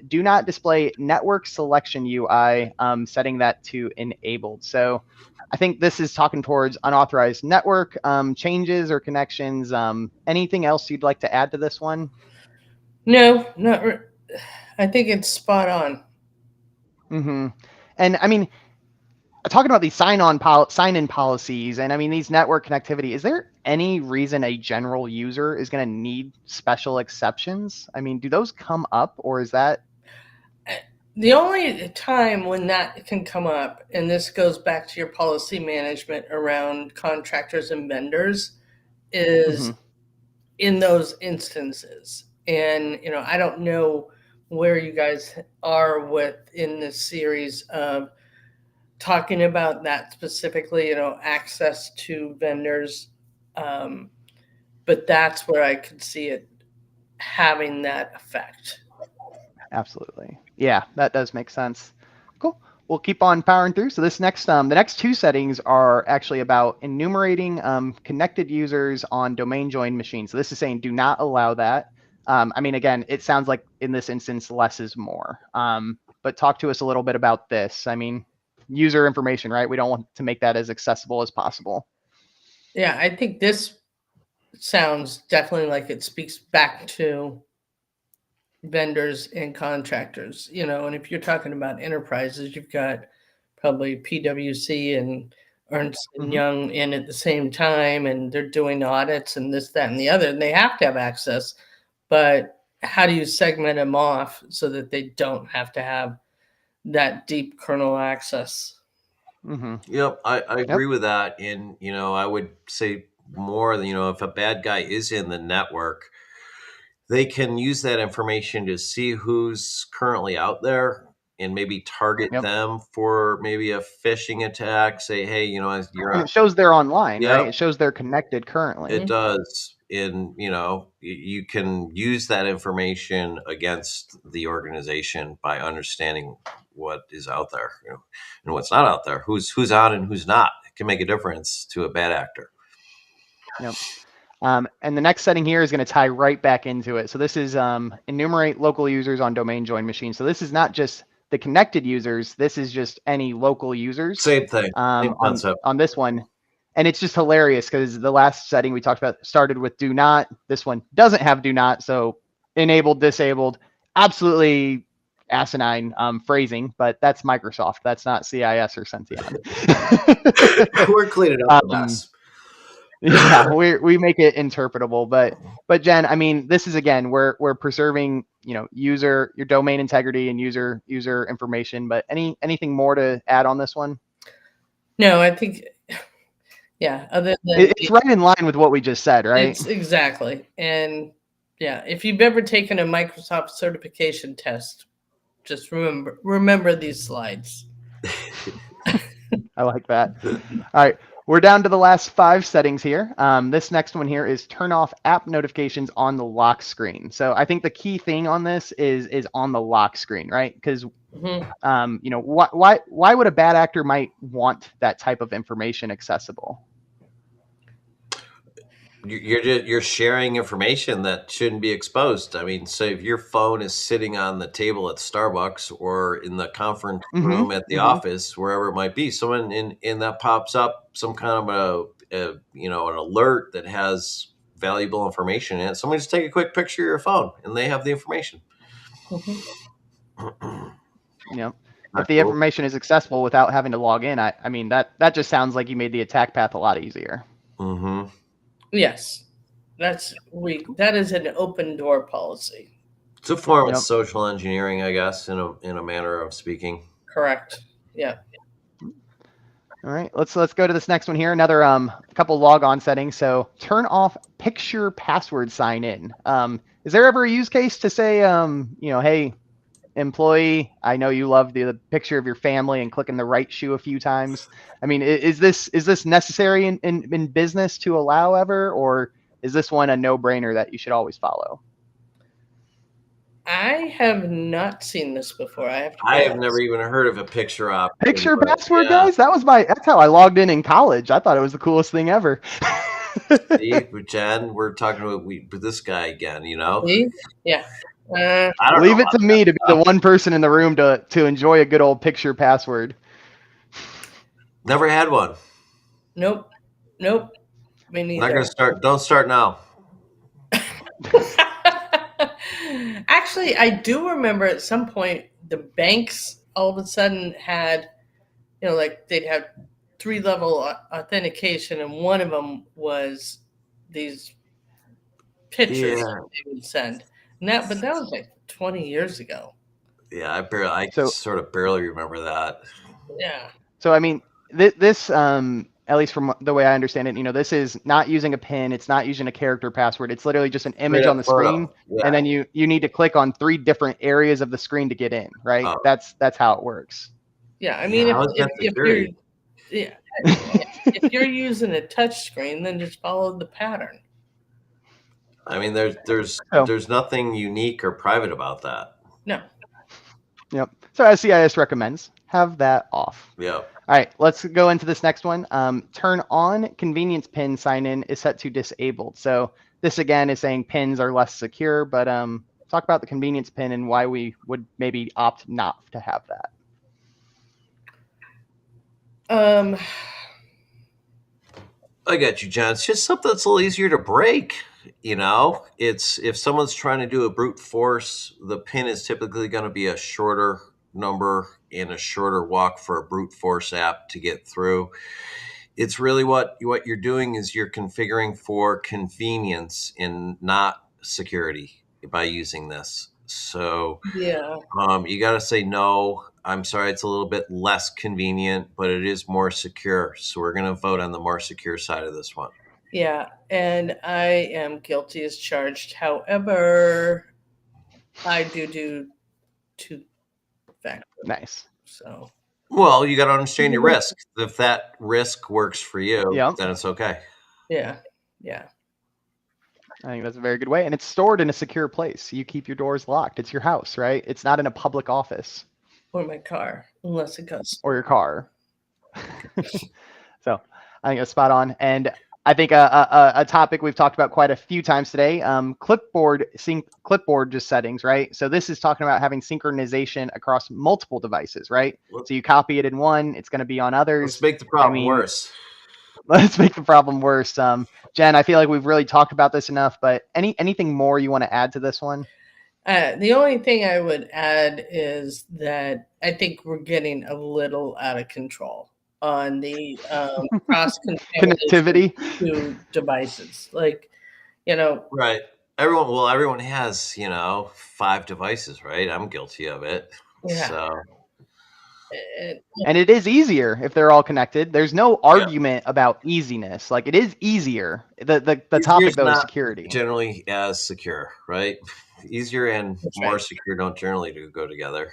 do not display network selection UI, setting that to enabled. So I think this is talking towards unauthorized network changes or connections. Anything else you'd like to add to this one? No, I think it's spot on. And I mean, talking about these sign-in policies, and I mean these network connectivity, is there any reason a general user is going to need special exceptions? I mean, do those come up, or is that the only time when that can come up? And this goes back to your policy management around contractors and vendors, is in those instances. And I don't know where you guys are in this series of talking about that specifically, access to vendors. But that's where I could see it having that effect. Absolutely. Yeah, that does make sense. Cool. We'll keep on powering through. So this next, the next two settings are actually about enumerating connected users on domain joined machines. So this is saying do not allow that. I mean, again, it sounds like in this instance, less is more. But talk to us a little bit about this. I mean, user information, right? We don't want to make that as accessible as possible. Yeah, I think this sounds definitely like it speaks back to vendors and contractors, and if you're talking about enterprises, you've got probably PwC and Ernst & Young in at the same time, and they're doing audits and this, that, and the other, and they have to have access. But how do you segment them off so that they don't have to have that deep kernel access? Mm-hmm. Yep, I agree with that. And, I would say more, if a bad guy is in the network, they can use that information to see who's currently out there and maybe target them for maybe a phishing attack. Say, hey, you're And it shows they're online, Yep. right? It shows they're connected currently. It does. And, you can use that information against the organization by understanding what is out there, and what's not out there, who's on and who's not. It can make a difference to a bad actor. Yep. And the next setting here is going to tie right back into it. So this is enumerate local users on domain join machines. So this is not just the connected users. This is just any local users. Same thing. Same concept. On this one. And it's just hilarious because the last setting we talked about started with do not. This one doesn't have do not. So enabled, disabled, absolutely asinine phrasing, but that's Microsoft. That's not CIS or Senteon. We're cleaning up the mess. Yeah, we make it interpretable, but Jen, I mean, this is again, we're preserving, your domain integrity and user information. But anything more to add on this one? No, I think, yeah. Other than it's right in line with what we just said, right? It's exactly, and yeah, if you've ever taken a Microsoft certification test, just remember these slides. I like that. All right. We're down to the last 5 settings here. This next one here is turn off app notifications on the lock screen. So I think the key thing on this is on the lock screen, right? Because why would a bad actor might want that type of information accessible? You're sharing information that shouldn't be exposed. I mean, so if your phone is sitting on the table at Starbucks or in the conference room at the office, wherever it might be, someone in that pops up some kind of an alert that has valuable information in it. Someone just take a quick picture of your phone and they have the information. If the information is accessible without having to log in, I mean that just sounds like you made the attack path a lot easier. Yes, that is an open door policy. It's a form of social engineering, I guess, in a manner of speaking. Correct. Yeah. All right, let's go to this next one here. Another couple logon settings. So turn off picture password sign in. Is there ever a use case to say, hey, employee, I know you love the picture of your family and clicking the right shoe a few times. I mean, is this necessary in business to allow ever, or is this one a no-brainer that you should always follow? I have not seen this before. I have never even heard of a picture password, guys. That's how I logged in college. I thought it was the coolest thing ever. See, Jen, we're talking about this guy again, See? Yeah. Leave it to me to be the one person in the room to enjoy a good old picture password. Never had one. Nope. Me neither. Not gonna start. Don't start now. Actually, I do remember at some point the banks all of a sudden had, they'd have 3-level authentication, and one of them was these pictures that they would send. But that was like 20 years ago. Yeah, I sort of barely remember that. Yeah. So I mean, this at least from the way I understand it, this is not using a PIN. It's not using a character password. It's literally just an image on the screen, and then you need to click on 3 different areas of the screen to get in. Right? Oh. That's how it works. Yeah, I mean, if you're using a touch screen, then just follow the pattern. I mean, there's nothing unique or private about that. No. Yep. So as CIS recommends, have that off. Yep. All right, let's go into this next one. Turn on convenience pin sign in is set to disabled. So this again is saying pins are less secure, but talk about the convenience pin and why we would maybe opt not to have that. I got you, John. It's just something that's a little easier to break. It's if someone's trying to do a brute force, the pin is typically going to be a shorter number and a shorter walk for a brute force app to get through. It's really what you're doing is you're configuring for convenience and not security by using this. So you got to say no. I'm sorry, it's a little bit less convenient, but it is more secure. So we're going to vote on the more secure side of this one. Yeah, and I am guilty as charged. However, I do two-factor. Nice. So. Well, you got to understand your risk. If that risk works for you, Yep. then it's okay. Yeah. I think that's a very good way. And it's stored in a secure place. You keep your doors locked. It's your house, right? It's not in a public office. Or my car, unless it goes. Or your car. So I think that's spot on. And I think a topic we've talked about quite a few times today, clipboard just settings, right? So this is talking about having synchronization across multiple devices, right? So you copy it in one, it's going to be on others. Let's make the problem worse. Let's make the problem worse. Jen, I feel like we've really talked about this enough, but anything more you want to add to this one? The only thing I would add is that I think we're getting a little out of control on the cross connectivity to devices. Like, right. Everyone has, 5 devices, right? I'm guilty of it. Yeah. So. And it is easier if they're all connected. There's no argument about easiness. Like, it is easier. The topic though is security. Generally as secure, right? Easier and more secure don't generally go together.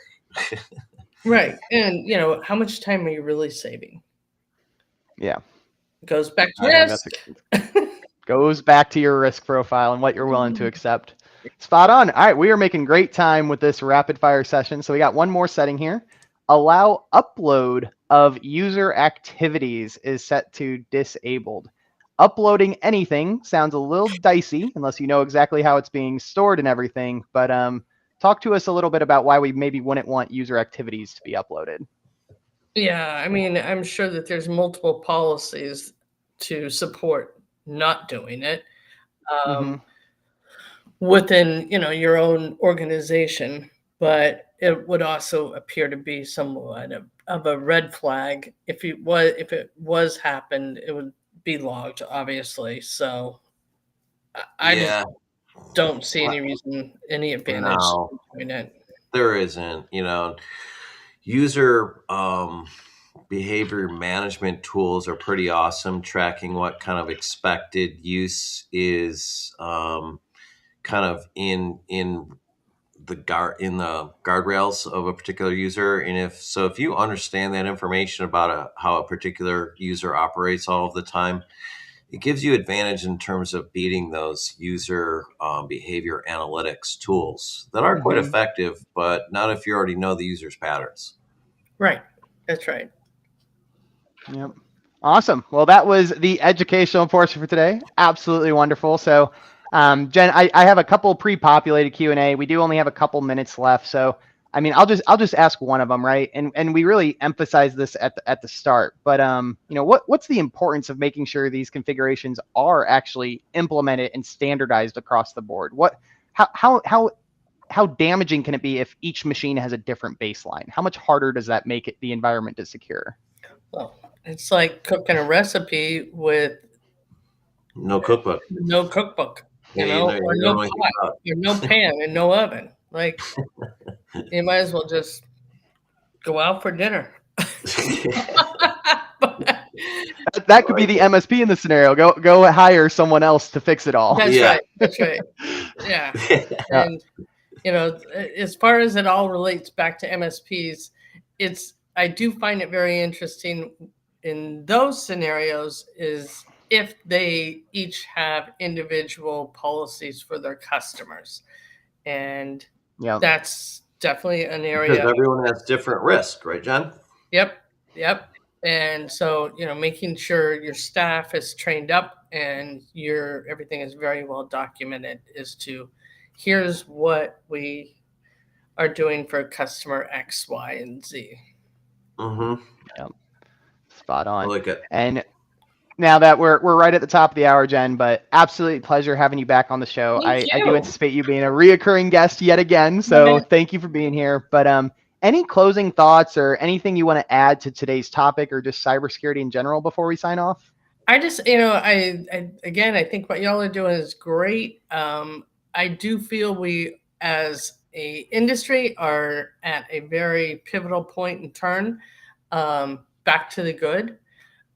Right. And how much time are you really saving? Yeah. It goes back to risk. Goes back to your risk profile and what you're willing to accept. Spot on. All right, we are making great time with this rapid fire session. So we got one more setting here. Allow upload of user activities is set to disabled. Uploading anything sounds a little dicey unless you know exactly how it's being stored and everything. But talk to us a little bit about why we maybe wouldn't want user activities to be uploaded. Yeah, I mean, I'm sure that there's multiple policies to support not doing it within, your own organization, but it would also appear to be somewhat of a red flag. If it was happened, it would be logged, obviously. So I just don't see any reason, any advantage in doing it. There isn't, user behavior management tools are pretty awesome, tracking what kind of expected use is kind of in the guardrails of a particular user. And if you understand that information about how a particular user operates all of the time, it gives you advantage in terms of beating those user behavior analytics tools that are quite effective, but not if you already know the user's patterns. Right. That's right. Yep. Awesome. Well, that was the educational portion for today. Absolutely wonderful. So, Jen, I have a couple pre-populated Q&A. We do only have a couple minutes left. So, I mean, I'll just ask one of them, right? And we really emphasize this at the start. But what's the importance of making sure these configurations are actually implemented and standardized across the board? How damaging can it be if each machine has a different baseline? How much harder does that make the environment to secure? Well, it's like cooking a recipe with no cookbook. No cookbook, or no pot, or no pan, and no oven. Like, you might as well just go out for dinner. That could be the MSP in the scenario. Go hire someone else to fix it all. That's right. That's right. Yeah. And as far as it all relates back to MSPs, I do find it very interesting in those scenarios is if they each have individual policies for their customers. And that's definitely an area. Because everyone has different risk, right, John? Yep. And so, making sure your staff is trained up and everything is very well documented as to here's what we are doing for customer X, Y, and Z. Yep. Spot on. I like it. And now that we're right at the top of the hour, Jen, but absolutely pleasure having you back on the show. I do anticipate you being a reoccurring guest yet again. So thank you for being here. But any closing thoughts or anything you want to add to today's topic or just cybersecurity in general before we sign off? I just, I think what y'all are doing is great. I do feel we, as a industry are at a very pivotal point in turn, back to the good.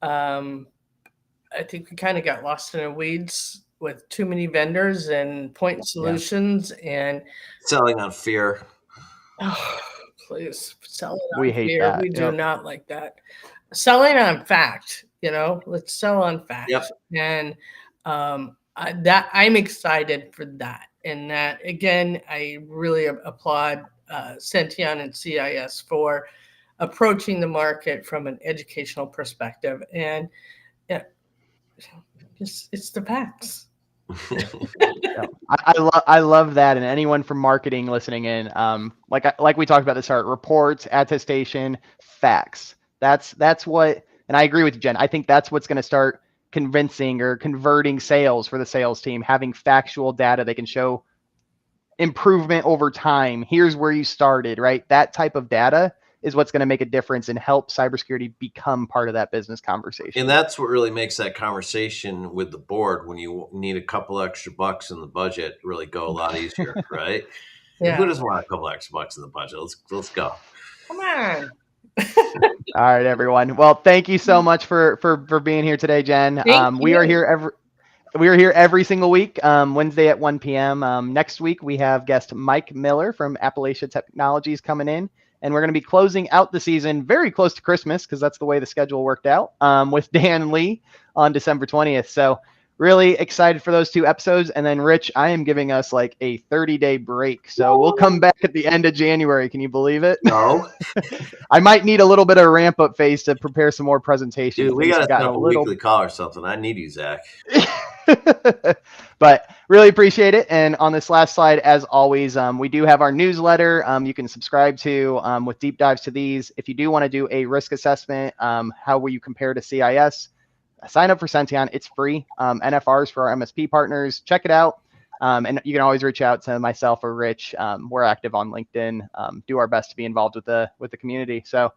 I think we kind of got lost in the weeds with too many vendors and point solutions and selling on fear. Oh, please, selling We on hate fear. that. We do Yep. not like that. Selling on fact, let's sell on fact. Yep. And that I'm excited for that. And that, again, I really applaud Senteon and CIS for approaching the market from an educational perspective. And it's the facts. Yeah. I love that, and anyone from marketing listening in, like we talked about this, start reports, attestation, facts. That's what, and I agree with you, Jen. I think that's what's going to start convincing or converting sales for the sales team, having factual data they can show improvement over time. Here's where you started, right? That type of data is what's going to make a difference and help cybersecurity become part of that business conversation. And that's what really makes that conversation with the board, when you need a couple extra bucks in the budget, really go a lot easier, right? Yeah. Who doesn't want a couple extra bucks in the budget? Let's go. Come on. All right, everyone. Well, thank you so much for being here today, Jen. We are here every single week, Wednesday at 1 p.m. Next week, we have guest Mike Miller from Appalachia Technologies coming in, and we're going to be closing out the season very close to Christmas, because that's the way the schedule worked out, with Dan Lee on December 20th. So really excited for those 2 episodes. And then, Rich, I am giving us like a 30-day break. So we'll come back at the end of January. Can you believe it? No. I might need a little bit of a ramp-up phase to prepare some more presentations. Dude, we got to set up a weekly call or something. I need you, Zach. But really appreciate it. And on this last slide, as always, we do have our newsletter you can subscribe to with deep dives to these. If you do want to do a risk assessment, how will you compare to CIS? Sign up for Senteon. It's free. NFRs for our MSP partners. Check it out. And you can always reach out to myself or Rich. We're active on LinkedIn. Do our best to be involved with the community. So